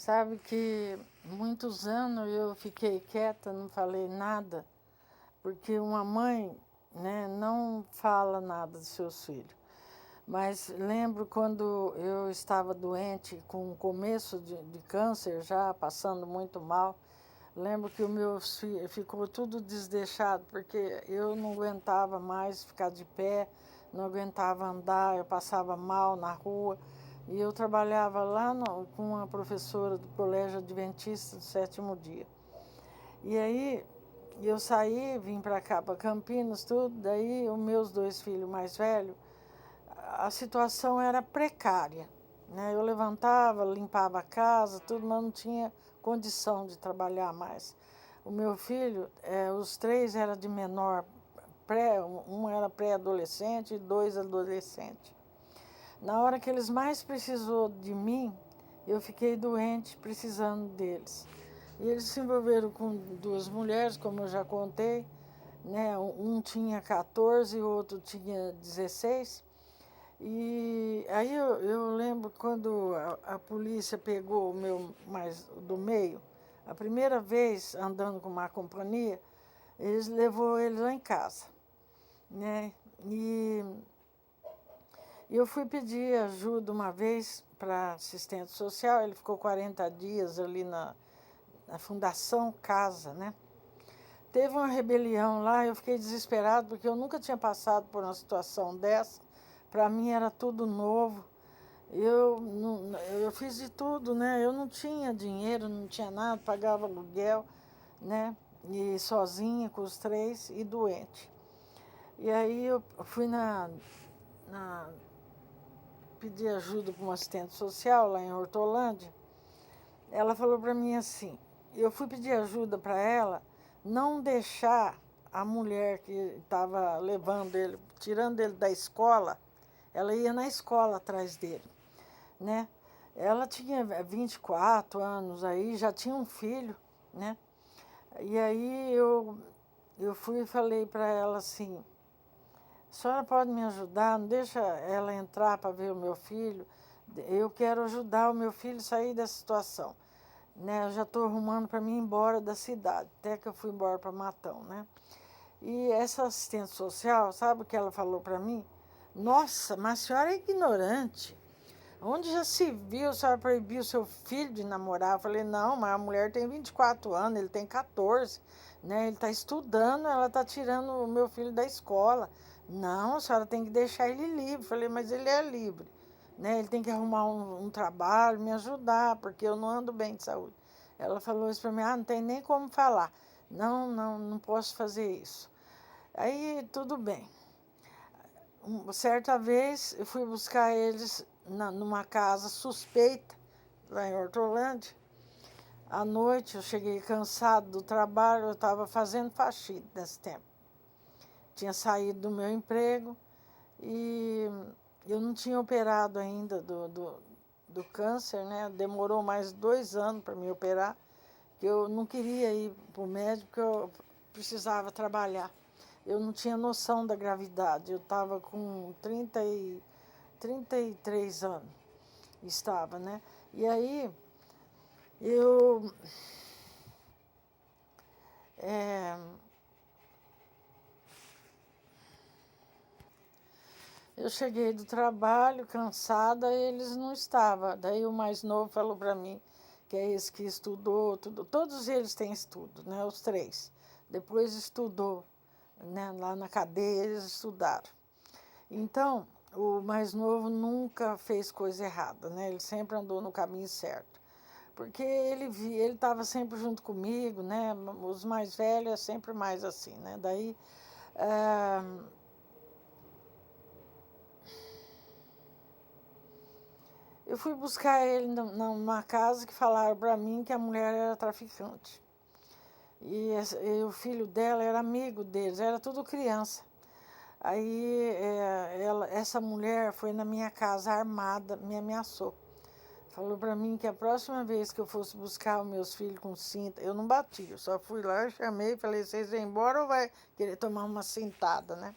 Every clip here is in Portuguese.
Sabe que muitos anos eu fiquei quieta, não falei nada, porque uma mãe, né, não fala nada dos seus filhos. Mas lembro quando eu estava doente, com o começo de câncer já, passando muito mal, lembro que o meu filho ficou tudo desleixado, porque eu não aguentava mais ficar de pé, não aguentava andar, eu passava mal na rua. E eu trabalhava lá com uma professora do Colégio Adventista do Sétimo Dia. E aí eu saí, vim para cá, para Campinas, tudo. Daí os meus dois filhos mais velhos, a situação era precária, né? Eu levantava, limpava a casa, tudo, mas não tinha condição de trabalhar mais. O meu filho, os três eram de menor, um era pré-adolescente e dois adolescentes. Na hora que eles mais precisou de mim, eu fiquei doente, precisando deles. E eles se envolveram com duas mulheres, como eu já contei, né? Um tinha 14 e o outro tinha 16. E aí eu lembro quando a polícia pegou o meu mais do meio, a primeira vez andando com uma companhia, eles levou ele lá em casa, né? E eu fui pedir ajuda uma vez para assistente social, ele ficou 40 dias ali na Fundação Casa, né? Teve uma rebelião lá, eu fiquei desesperado, porque eu nunca tinha passado por uma situação dessa. Para mim era tudo novo. Eu fiz de tudo, né? Eu não tinha dinheiro, não tinha nada, pagava aluguel, né? E sozinha com os três e doente. E aí eu fui pedi ajuda para uma assistente social lá em Hortolândia. Ela falou para mim assim, eu fui pedir ajuda para ela não deixar a mulher que estava levando ele, tirando ele da escola, ela ia na escola atrás dele, né? Ela tinha 24 anos aí, já tinha um filho, né? E aí eu fui e falei para ela assim, a senhora pode me ajudar? Não deixa ela entrar para ver o meu filho. Eu quero ajudar o meu filho a sair dessa situação. Né? Eu já estou arrumando para mim ir embora da cidade, até que eu fui embora para Matão, né? E essa assistente social, sabe o que ela falou para mim? Nossa, mas a senhora é ignorante. Onde já se viu a senhora proibir o seu filho de namorar? Eu falei, não, mas a mulher tem 24 anos, ele tem 14, né? Ele está estudando, ela está tirando o meu filho da escola. Não, a senhora tem que deixar ele livre. Eu falei, mas ele é livre, né? Ele tem que arrumar um trabalho, me ajudar, porque eu não ando bem de saúde. Ela falou isso para mim, não tem nem como falar. Não posso fazer isso. Aí, tudo bem. Certa vez, eu fui buscar eles numa casa suspeita, lá em Hortolândia. À noite, eu cheguei cansado do trabalho, eu estava fazendo faxina nesse tempo. Tinha saído do meu emprego e eu não tinha operado ainda do câncer, né? Demorou mais 2 anos para me operar, que eu não queria ir para o médico, porque eu precisava trabalhar. Eu não tinha noção da gravidade, eu estava com 33 anos, estava, né? E aí, eu cheguei do trabalho cansada e eles não estavam. Daí o mais novo falou para mim, que é esse que estudou, tudo. Todos eles têm estudo, né? Os três. Depois estudou, né? Lá na cadeia eles estudaram. Então, o mais novo nunca fez coisa errada, né? Ele sempre andou no caminho certo. Porque ele estava sempre junto comigo, né? Os mais velhos é sempre mais assim, né? Daí, eu fui buscar ele numa casa que falaram para mim que a mulher era traficante. E o filho dela era amigo deles, era tudo criança. Aí essa mulher foi na minha casa armada, me ameaçou. Falou para mim que a próxima vez que eu fosse buscar os meus filhos com cinta, eu não bati, eu só fui lá, chamei, falei, vocês vão embora ou vai querer tomar uma cintada, né?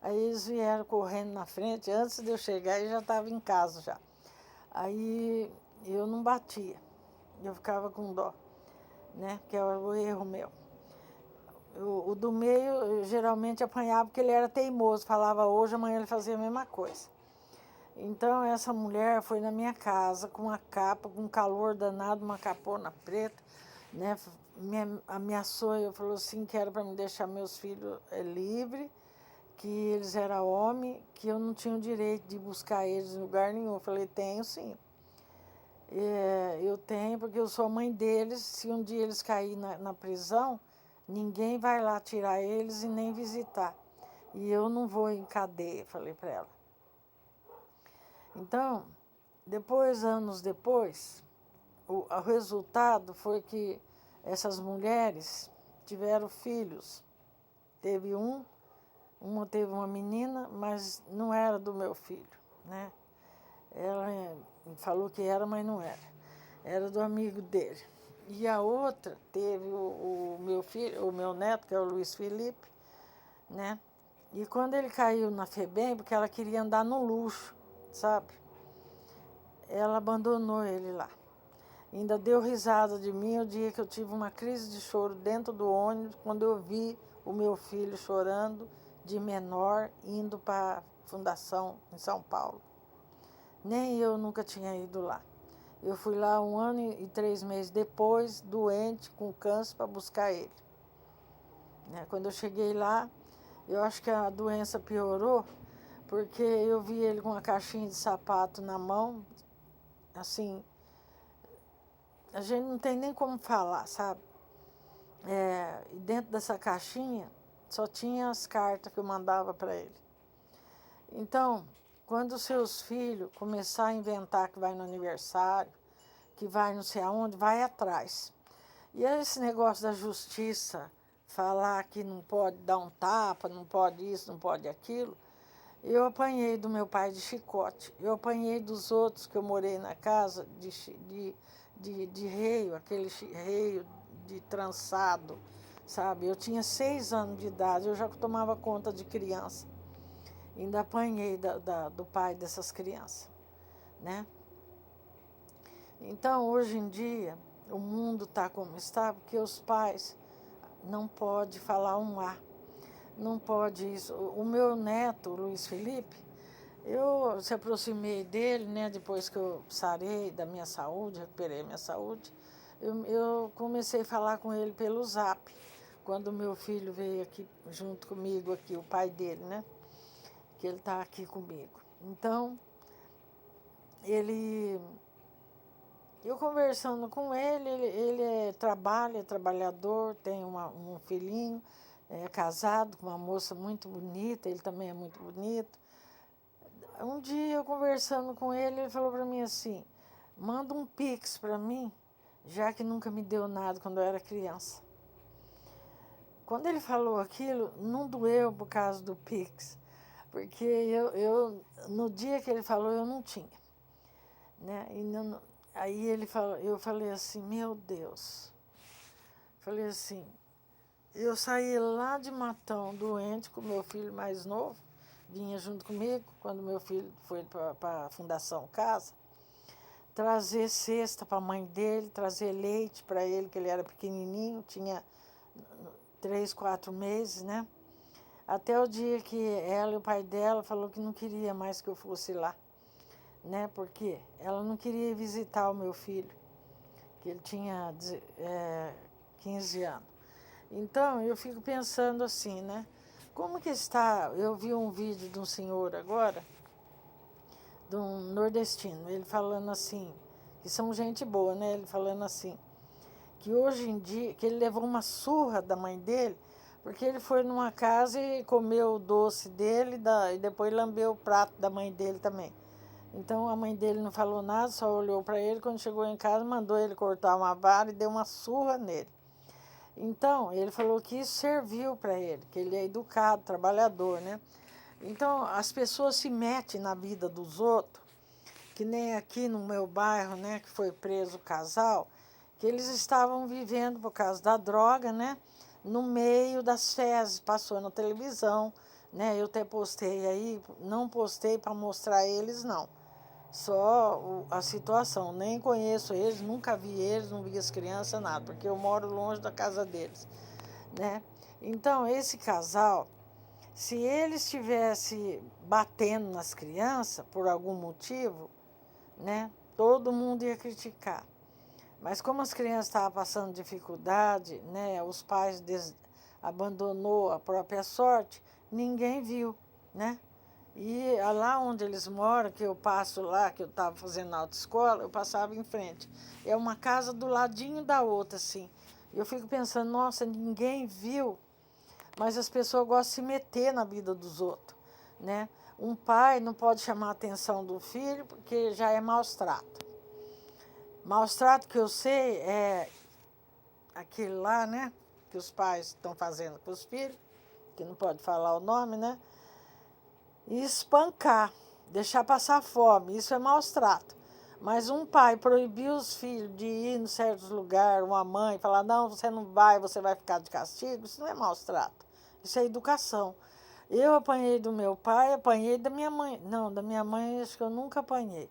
Aí eles vieram correndo na frente, antes de eu chegar, eu já estava em casa já. Aí eu não batia, Eu ficava com dó, né? Que é o erro meu. O do meio, eu geralmente apanhava porque ele era teimoso, falava hoje, amanhã ele fazia a mesma coisa. Então, essa mulher foi na minha casa com uma capa, com um calor danado, uma capona preta, né? Me ameaçou, eu falou assim, que era para me deixar meus filhos livres, que eles eram homens, que eu não tinha o direito de buscar eles em lugar nenhum. Eu falei, tenho sim. Eu tenho, porque eu sou a mãe deles. Se um dia eles caírem na prisão, ninguém vai lá tirar eles e nem visitar. E eu não vou em cadeia, falei para ela. Então, anos depois, o resultado foi que essas mulheres tiveram filhos. Teve uma teve uma menina, mas não era do meu filho, né? Ela falou que era, mas não era. Era do amigo dele. E a outra teve o meu filho, o meu neto, que é o Luiz Felipe, né? E quando ele caiu na FEBEM, porque ela queria andar no luxo, sabe? Ela abandonou ele lá. Ainda deu risada de mim o dia que eu tive uma crise de choro dentro do ônibus, quando eu vi o meu filho chorando de menor, indo para a fundação em São Paulo. Nem eu nunca tinha ido lá. Eu fui lá 1 ano e 3 meses depois, doente, com câncer, para buscar ele. Né? Quando eu cheguei lá, eu acho que a doença piorou, porque eu vi ele com uma caixinha de sapato na mão, assim, a gente não tem nem como falar, sabe? E dentro dessa caixinha só tinha as cartas que eu mandava para ele. Então, quando os seus filhos começar a inventar que vai no aniversário, que vai não sei aonde, vai atrás. E esse negócio da justiça, falar que não pode dar um tapa, não pode isso, não pode aquilo, eu apanhei do meu pai de chicote, eu apanhei dos outros que eu morei na casa de reio, aquele reio de trançado, sabe? Eu tinha 6 anos de idade, eu já tomava conta de criança. Ainda apanhei do pai dessas crianças, né? Então, hoje em dia, o mundo está como está, porque os pais não podem falar um A, não pode isso. O meu neto, o Luiz Felipe, eu se aproximei dele, né, depois que eu sarei da minha saúde, recuperei minha saúde, eu comecei a falar com ele pelo Zap, quando o meu filho veio aqui junto comigo, aqui, o pai dele, né, que ele está aqui comigo. Então, eu conversando com ele trabalha, é trabalhador, tem um filhinho, é casado com uma moça muito bonita, ele também é muito bonito. Um dia eu conversando com ele falou para mim assim, manda um Pix para mim, já que nunca me deu nada quando eu era criança. Quando ele falou aquilo, não doeu por causa do Pix, porque no dia que ele falou, eu não tinha. Né? Aí eu falei assim, meu Deus. Falei assim, eu saí lá de Matão, doente, com meu filho mais novo, vinha junto comigo, quando meu filho foi para a Fundação Casa, trazer cesta para a mãe dele, trazer leite para ele, que ele era pequenininho, tinha 3, 4 meses, né? Até o dia que ela e o pai dela falou que não queria mais que eu fosse lá, né? Porque ela não queria visitar o meu filho, que ele tinha 15 anos. Então, eu fico pensando assim, né? Como que está... Eu vi um vídeo de um senhor agora, de um nordestino, ele falando assim, que são gente boa, né? Ele falando assim, que hoje em dia, que ele levou uma surra da mãe dele, porque ele foi numa casa e comeu o doce dele e depois lambeu o prato da mãe dele também. Então a mãe dele não falou nada, só olhou para ele, quando chegou em casa mandou ele cortar uma vara e deu uma surra nele. Então ele falou que isso serviu para ele, que ele é educado, trabalhador, né? Então as pessoas se metem na vida dos outros, que nem aqui no meu bairro, né, que foi preso o casal, que eles estavam vivendo por causa da droga, né, no meio das fezes, passou na televisão, né, eu até postei aí, não postei para mostrar eles, não. só a situação. Nem conheço eles, nunca vi eles, não vi as crianças, nada, porque eu moro longe da casa deles, né? Então, esse casal, se ele estivesse batendo nas crianças por algum motivo, né, todo mundo ia criticar. Mas como as crianças estavam passando dificuldade, né, os pais abandonou a própria sorte, ninguém viu, né? E lá onde eles moram, que eu passo lá, que eu estava fazendo autoescola, eu passava em frente. É uma casa do ladinho da outra, assim. Eu fico pensando, nossa, ninguém viu, mas as pessoas gostam de se meter na vida dos outros, né? Um pai não pode chamar a atenção do filho porque já é maus trato. Maus trato que eu sei é aquele lá, né? Que os pais estão fazendo com os filhos, que não pode falar o nome, né? E espancar, deixar passar fome, isso é maus trato. Mas um pai proibir os filhos de ir em certos lugares, uma mãe falar, não, você não vai, você vai ficar de castigo, isso não é maus trato, isso é educação. Eu apanhei do meu pai, apanhei da minha mãe. Não, da minha mãe acho que eu nunca apanhei.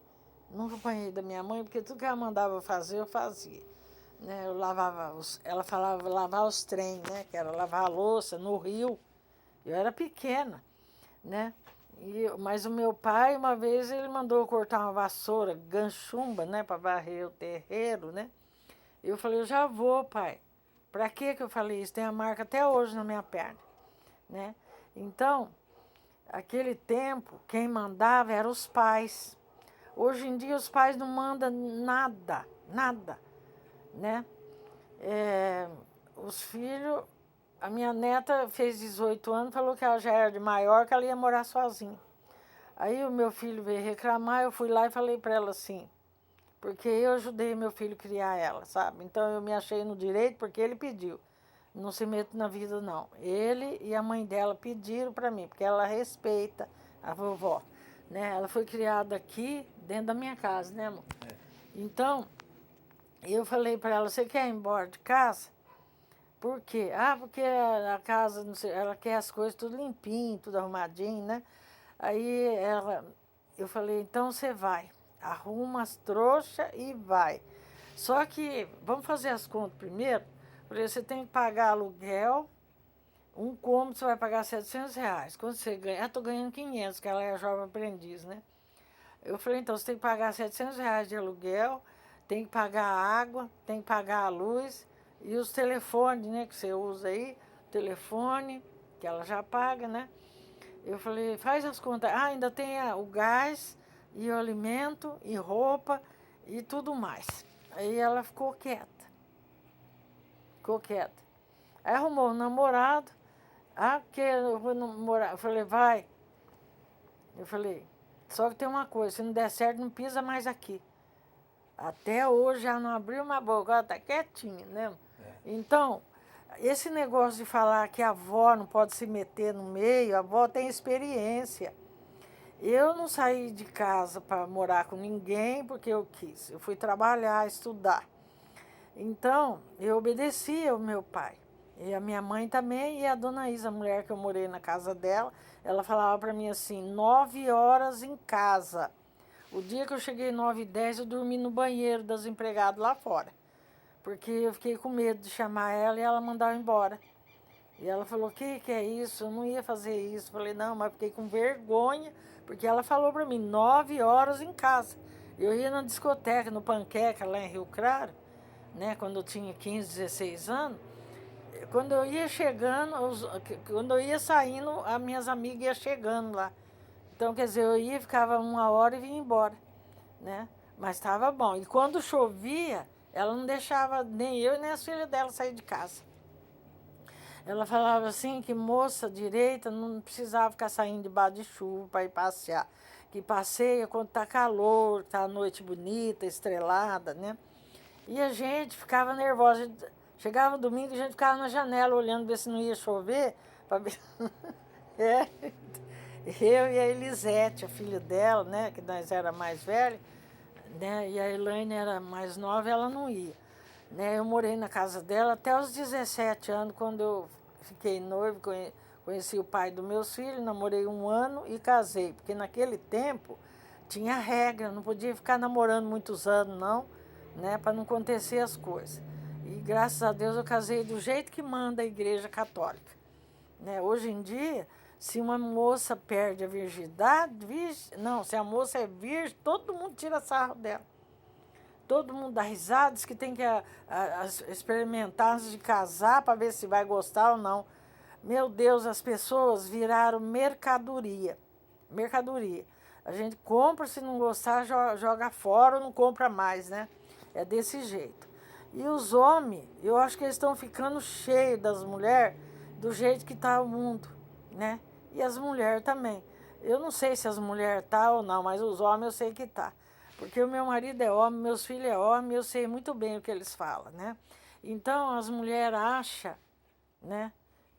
Nunca apanhei da minha mãe, porque tudo que ela mandava fazer, eu fazia. Né? Eu lavava, ela falava lavar os trem, né? Que era lavar a louça no rio. Eu era pequena, né? Mas o meu pai, uma vez, ele mandou eu cortar uma vassoura, ganchumba, né? Para varrer o terreiro, né? Eu falei, eu já vou, pai. Para que eu falei isso? Tem a marca até hoje na minha perna, né? Então, aquele tempo, quem mandava eram os pais. Hoje em dia, os pais não mandam nada, nada, né? Os filhos... A minha neta fez 18 anos, falou que ela já era de maior, que ela ia morar sozinha. Aí o meu filho veio reclamar, eu fui lá e falei para ela assim, porque eu ajudei meu filho a criar ela, sabe? Então eu me achei no direito porque ele pediu. Não se mete na vida, não. Ele e a mãe dela pediram para mim, porque ela respeita a vovó, né? Ela foi criada aqui, dentro da minha casa, né, amor? É. Então, eu falei para ela, você quer ir embora de casa? Por quê? Ah, porque a casa, não sei, ela quer as coisas tudo limpinho, tudo arrumadinho, né? Aí eu falei, então você vai, arruma as trouxas e vai. Só que, vamos fazer as contas primeiro. Falei, você tem que pagar aluguel, um cômodo você vai pagar R$ 700. Quando você ganha, estou ganhando 500, que ela é jovem aprendiz, né? Eu falei, então você tem que pagar R$ 700 de aluguel, tem que pagar a água, tem que pagar a luz e os telefones, né, que você usa aí, telefone, que ela já paga, né? Eu falei, faz as contas. Ah, ainda tem o gás, e o alimento, e roupa, e tudo mais. Aí ela ficou quieta. Ficou quieta. Aí arrumou um namorado. Ah, porque eu vou namorar. Eu falei, vai. Eu falei, só que tem uma coisa, se não der certo, não pisa mais aqui. Até hoje já não abriu uma boca, ela tá quietinha, né? É. Então, esse negócio de falar que a avó não pode se meter no meio, a avó tem experiência. Eu não saí de casa para morar com ninguém porque eu quis. Eu fui trabalhar, estudar. Então, eu obedecia ao meu pai. E a minha mãe também, e a dona Isa, a mulher que eu morei na casa dela, ela falava para mim assim, 9 horas em casa. O dia que eu cheguei 9h10, eu dormi no banheiro das empregadas lá fora. Porque eu fiquei com medo de chamar ela e ela mandar eu embora. E ela falou, o que é isso? Eu não ia fazer isso. Eu falei, não, mas fiquei com vergonha, porque ela falou para mim, 9 horas em casa. Eu ia na discoteca, no Panqueca, lá em Rio Claro, né, quando eu tinha 15, 16 anos. Quando eu ia chegando, quando eu ia saindo, as minhas amigas iam chegando lá. Então, quer dizer, eu ia, ficava 1 hora e vinha embora, né? Mas estava bom. E quando chovia, ela não deixava nem eu nem as filhas dela sair de casa. Ela falava assim que moça direita não precisava ficar saindo debaixo de chuva para ir passear. Que passeia quando está calor, está a noite bonita, estrelada, né? E a gente ficava nervosa. Chegava domingo, a gente ficava na janela olhando, ver se não ia chover. Para ver... é. Eu e a Elisete, a filha dela, né? Que nós era mais velha, né? E a Elaine era mais nova, ela não ia. Né? Eu morei na casa dela até os 17 anos, quando eu fiquei noiva, conheci o pai dos meus filhos, namorei 1 ano e casei. Porque naquele tempo tinha regra, não podia ficar namorando muitos anos, não, né, para não acontecer as coisas. E graças a Deus eu casei do jeito que manda a Igreja Católica. Né? Hoje em dia, se uma moça perde a virgindade, não, se a moça é virgem, todo mundo tira sarro dela. Todo mundo dá risada, diz que tem que experimentar antes de casar para ver se vai gostar ou não. Meu Deus, as pessoas viraram mercadoria. Mercadoria. A gente compra, se não gostar, joga fora ou não compra mais, né? É desse jeito. E os homens, eu acho que eles estão ficando cheios das mulheres do jeito que está o mundo, né? E as mulheres também. Eu não sei se as mulheres tá ou não, mas os homens eu sei que tá. Porque o meu marido é homem, meus filhos é homem, eu sei muito bem o que eles falam, né? Então as mulheres acham, né,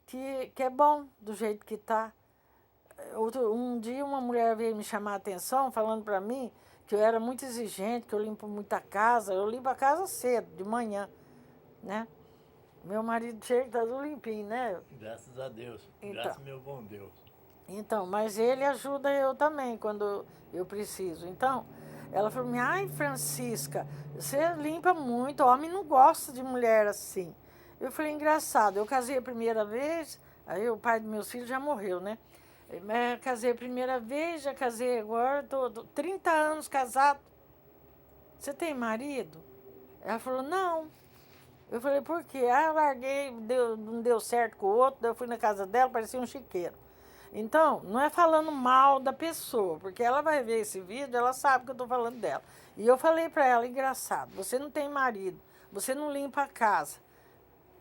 que é bom do jeito que tá. Um dia uma mulher veio me chamar a atenção, falando para mim que eu era muito exigente, que eu limpo muita casa. Eu limpo a casa cedo, de manhã, né? Meu marido chega e tá tudo limpinho, né? Graças a Deus. Então, graças ao meu bom Deus. Então, mas ele ajuda eu também quando eu preciso. Então, ela falou: ai, Francisca, você limpa muito, homem não gosta de mulher assim. Eu falei: engraçado, eu casei a primeira vez, aí o pai dos meus filhos já morreu, né? Mas casei a primeira vez, já casei agora, tô 30 anos casado. Você tem marido? Ela falou: não. Eu falei: por quê? Ah, eu larguei, não deu certo com o outro, daí eu fui na casa dela, parecia um chiqueiro. Então, não é falando mal da pessoa, porque ela vai ver esse vídeo, ela sabe que eu estou falando dela. E eu falei para ela: engraçado, você não tem marido, você não limpa a casa.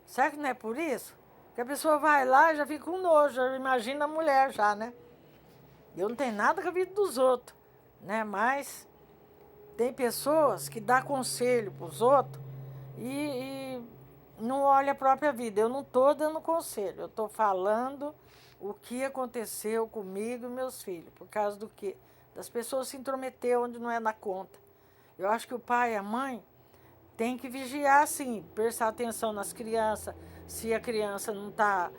Será que não é por isso? Que a pessoa vai lá e já fica com nojo, já imagina a mulher já, né? Eu não tenho nada com a vida dos outros, né? Mas tem pessoas que dão conselho para os outros e não olha a própria vida. Eu não estou dando conselho, eu estou falando o que aconteceu comigo e meus filhos. Por causa do quê? Das pessoas se intrometer onde não é na conta. Eu acho que o pai e a mãe têm que vigiar, sim, prestar atenção nas crianças, se a criança não está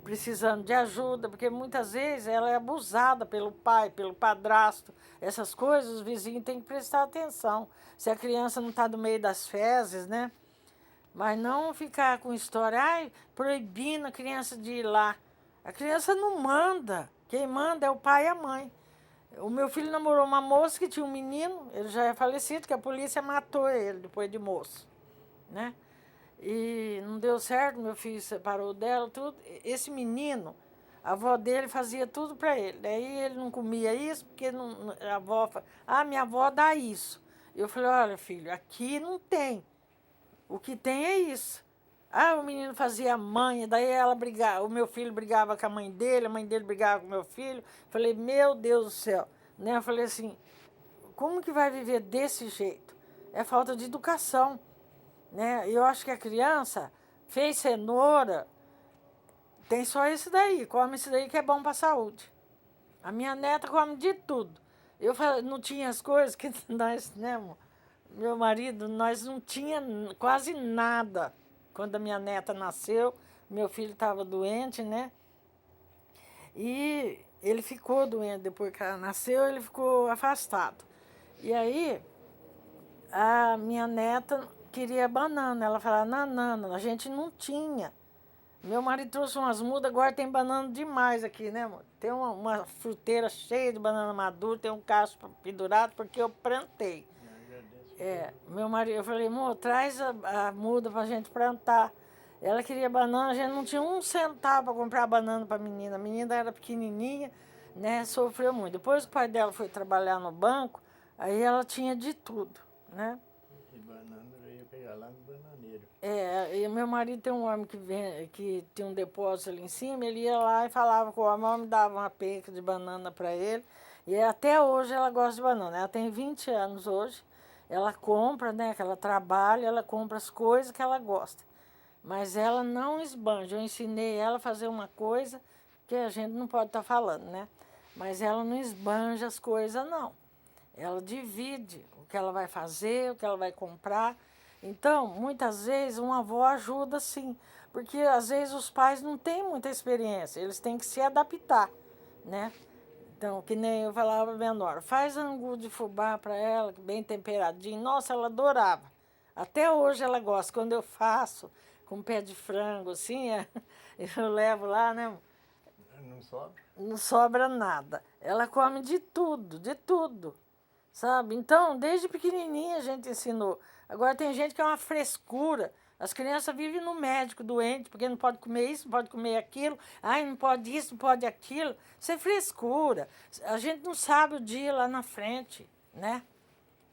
precisando de ajuda, porque muitas vezes ela é abusada pelo pai, pelo padrasto. Essas coisas os vizinhos têm que prestar atenção. Se a criança não está no meio das fezes, né? Mas não ficar com história, ai, proibindo a criança de ir lá. A criança não manda. Quem manda é o pai e a mãe. O meu filho namorou uma moça que tinha um menino, ele já é falecido, que a polícia matou ele depois de moço, né? E não deu certo, meu filho separou dela, tudo. Esse menino, a avó dele fazia tudo para ele. Daí ele não comia isso, porque a avó fala: ah, minha avó dá isso. Eu falei: olha, filho, aqui não tem. O que tem é isso. Ah, o menino fazia manha, daí ela brigava, o meu filho brigava com a mãe dele brigava com o meu filho. Falei: meu Deus do céu. Né? Eu falei assim: como que vai viver desse jeito? É falta de educação. Né? Eu acho que a criança fez cenoura, tem só esse daí, come esse daí que é bom para a saúde. A minha neta come de tudo. Eu não tinha as coisas que nós, né, amor? Meu marido, nós não tinha quase nada. Quando a minha neta nasceu, meu filho estava doente, né? E ele ficou doente depois que ela nasceu, ele ficou afastado. E aí, a minha neta queria banana. Ela falava: nanana, a gente não tinha. Meu marido trouxe umas mudas, agora tem banana demais aqui, né, amor? Tem uma fruteira cheia de banana madura, tem um cacho pendurado, porque eu plantei. Meu marido, eu falei: amor, traz a muda pra gente plantar. Ela queria banana, a gente não tinha um centavo para comprar banana para a menina. A menina era pequenininha, né, sofreu muito. Depois que o pai dela foi trabalhar no banco, aí ela tinha de tudo, né? E banana eu ia pegar lá no bananeiro. E meu marido tem um homem que tem um depósito ali em cima, ele ia lá e falava com o homem dava uma penca de banana para ele. E até hoje ela gosta de banana. Ela tem 20 anos hoje. Ela compra, né, que ela trabalha, ela compra as coisas que ela gosta. Mas ela não esbanja. Eu ensinei ela a fazer uma coisa que a gente não pode estar falando, né? Mas ela não esbanja as coisas, não. Ela divide o que ela vai fazer, o que ela vai comprar. Então, muitas vezes, uma avó ajuda sim, porque às vezes os pais não têm muita experiência, eles têm que se adaptar, né? Então, que nem eu falava para minha nora, faz angu de fubá para ela, bem temperadinho. Nossa, ela adorava. Até hoje ela gosta. Quando eu faço com pé de frango, assim, eu levo lá, né? Não sobra? Não sobra nada. Ela come de tudo, sabe? Então, desde pequenininha a gente ensinou. Agora tem gente que é uma frescura. As crianças vivem no médico doente, porque não pode comer isso, não pode comer aquilo. Ai, não pode isso, não pode aquilo. Isso é frescura. A gente não sabe o dia lá na frente, né?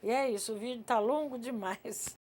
E é isso, o vídeo está longo demais.